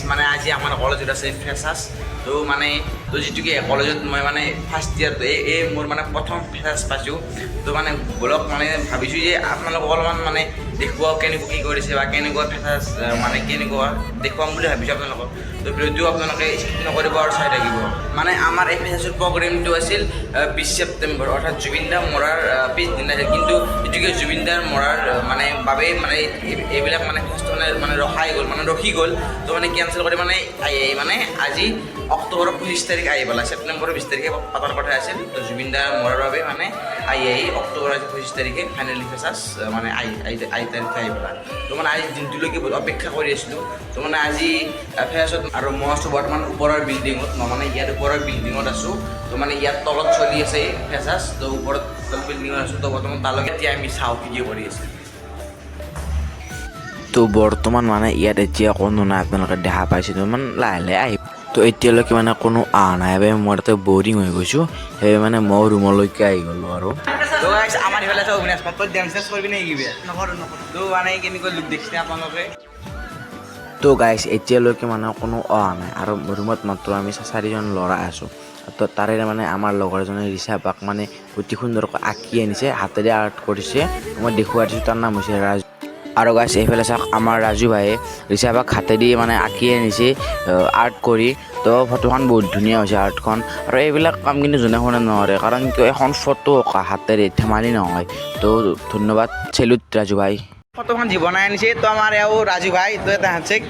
মানে আজি আমাৰ কলেজত আছে ফ্ৰেছাৰ্ছ তো মানে তো যিটোকে কলেজত মই মানে ফাৰ্ষ্ট ইয়াৰ এই মোৰ মানে প্ৰথম ফ্ৰেছাৰ্ছ পাইছোঁ তো মানে বলক মানে ভাবিছোঁ যে আপোনালোকক অলপমান মানে দেখুৱাওক কেনেকুৱা কি কৰিছে বা কেনেকুৱা ফ্ৰেছাৰ্ছ মানে কেনেকুৱা দেখুৱাম বুলি ভাবিছোঁ আপোনালোকক তো ভিডিঅ'টো আপোনালোকে স্কিপ নকৰিব আৰু চাই থাকিব মানে আমাৰ এই ফ্ৰেছাৰ্ছৰ প্ৰগ্ৰেমটো আছিল 20 ছেপ্টেম্বৰ অৰ্থাৎ জুবিন দা মৰাৰ পিছদিনা আছিল কিন্তু যিটোকে জুবিন দাৰ মৰাৰ মানে বাবে মানে এইবিলাক মানে ফেষ্টটো মানে ৰখি গ'ল তো মানে কেঞ্চেল কৰি মানে আজি অক্টোবৰৰ 25 তাৰিখ আহি পেলাই ছেপ্টেম্বৰৰ 20 তাৰিখে পাতাৰ কথা আছিল তো জুবিন দাৰ মৰাৰ বাবে মানে আহি অক্টোবৰৰ 25 তাৰিখে ফাইনেলি ফেচাৰ্ছ মানে আহি তাৰিখে আহি পেলাই তো মানে আজি দিনটোলৈকে অপেক্ষা কৰি আছিলোঁ তো মানে আজি ফেচাৰ্ছত আৰু মই আছোঁ বৰ্তমান ওপৰৰ বিল্ডিঙত মই মানে ইয়াত ওপৰৰ বিল্ডিঙত আছোঁ তো মানে ইয়াত তলত চলি আছে ফেচাৰ্ছ তো ওপৰত বিল্ডিঙত আছোঁ তো বৰ্তমান তালৈকে এতিয়া আমি চাওঁ ভিডিঅ' কৰি আছোঁ তো বৰ্তমান মানে ইয়াত এতিয়া কোনো নাই আপোনালোকে দেখা পাইছে তো মানে লাহে লাহে আহি তো এতিয়ালৈকে মানে কোনো অহা নাই বাবে মই তাতে বৰিং হৈ গৈছোঁ সেই মানে মই ৰুমলৈকে আহি গ'লোঁ আৰু তো গাইছ আমাৰ ইফালে আছে অবিনাশ তই ডেন্স চেন্স কৰিবি নে কি নকৰোঁ তো মানে কেনেকৈ লুক দেখিছে আপোনালোকে তো গাইছ এতিয়ালৈকে মানে কোনো অহা নাই আৰু ৰুমত মাত্ৰ আমি 4জন ল'ৰা আছোঁ তো তাৰে মানে আমাৰ লগৰজনে ৰিচাবাক মানে অতি সুন্দৰকৈ আঁকি আনিছে হাতেৰে আৰ্ট কৰিছে মই দেখুৱাই দিছোঁ তাৰ নাম হৈছে ৰাজু আৰু গাইছ এইফালে চাওক আমাৰ ৰাজু ভাইয়ে ৰিচাবাক হাতেদি মানে আঁকি আনিছে আৰ্ট কৰি তো ফটোখন বহুত ধুনীয়া হৈছে আৰ্টখন আৰু এইবিলাক কাম কিন্তু যোনে শুনে নোৱাৰে কাৰণ কিয় এখন ফটো হাতেৰে ধেমালি নহয় তো ধন্যবাদ চেলুট ৰাজু ভাই ফটোখন যি বনাই আনিছে তো আমাৰ এওঁ ৰাজু ভাই তো এটা হাতচেক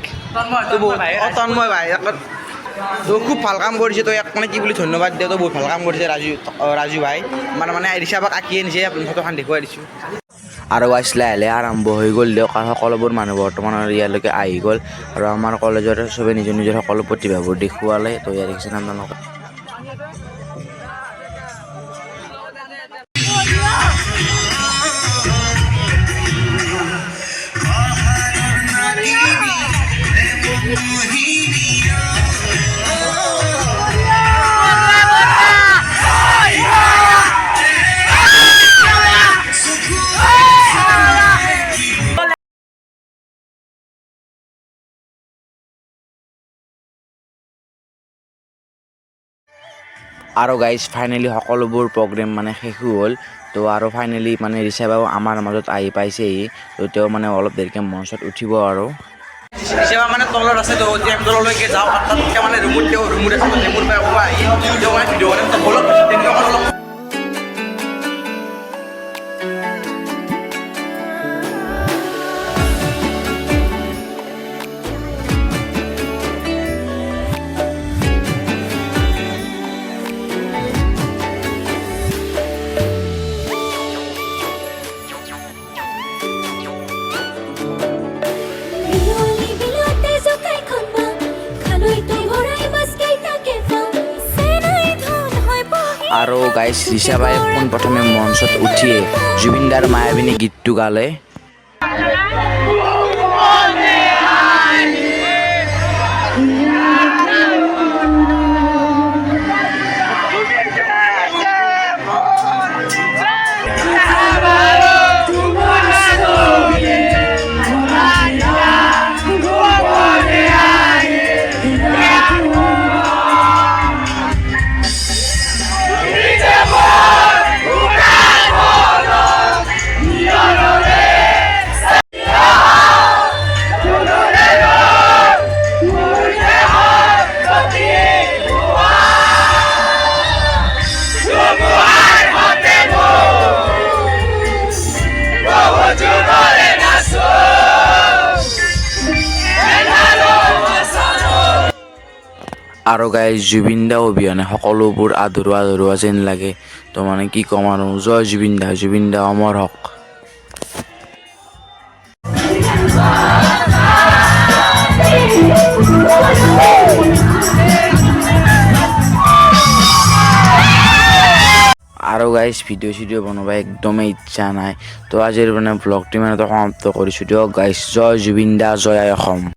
তন্ময় ভাই তো খুব ভাল কাম কৰিছে তো ইয়াক মানে কি বুলি ধন্যবাদ দিওঁ তো বহুত ভাল কাম কৰিছে ৰাজু ভাই মানে ৰিচাবাক আঁকি আনিছে ফটোখন দেখুৱাই দিছোঁ আৰু গাইছ লাহে লাহে আৰম্ভ হৈ গ'ল দিয়ক আৰু সকলোবোৰ মানুহ বৰ্তমান ইয়ালৈকে আহি গ'ল আৰু আমাৰ কলেজৰ চবে নিজৰ নিজৰ সকলো প্ৰতিভাবোৰ দেখুৱালে তো ইয়াৰ দেখিছেনে আপোনালোকে আৰু গাইজ ফাইনেলি সকলোবোৰ প্ৰগ্ৰেম মানে শেষ হ'ল তো আৰু ফাইনেলি মানে ৰিচাবাও আমাৰ মাজত আহি পাইছেহি তো তেওঁ মানে অলপ দেৰিকৈ মঞ্চত উঠিব আৰু ৰিচাবা মানে তলত আছে তো আমি তললৈকে যাওঁ আৰু তাতকৈ মানে ৰুমত আহি তেওঁ মানে ভিডিঅ' বনাম তো বলক তেনেকুৱা অলপ আৰু গাইছ ৰিচাবাই পোনপ্ৰথমে মঞ্চত উঠিয়ে জুবিন দাৰ মায়াবিনী গীতটো গালে আৰু গাইজ জুবিন দা অবিহনে সকলোবোৰ আধৰুৱা যেন লাগে তো মানে কি ক'ম আৰু জয় জুবিন দা অমৰ হওক আৰু গাইজ ভিডিঅ' বনাব একদমেই ইচ্ছা নাই তো আজিৰ মানে ব্লগটো মানে সমাপ্ত কৰিছোঁ দিয়ক গাইজ জয় জুবিন দা জয় অসম।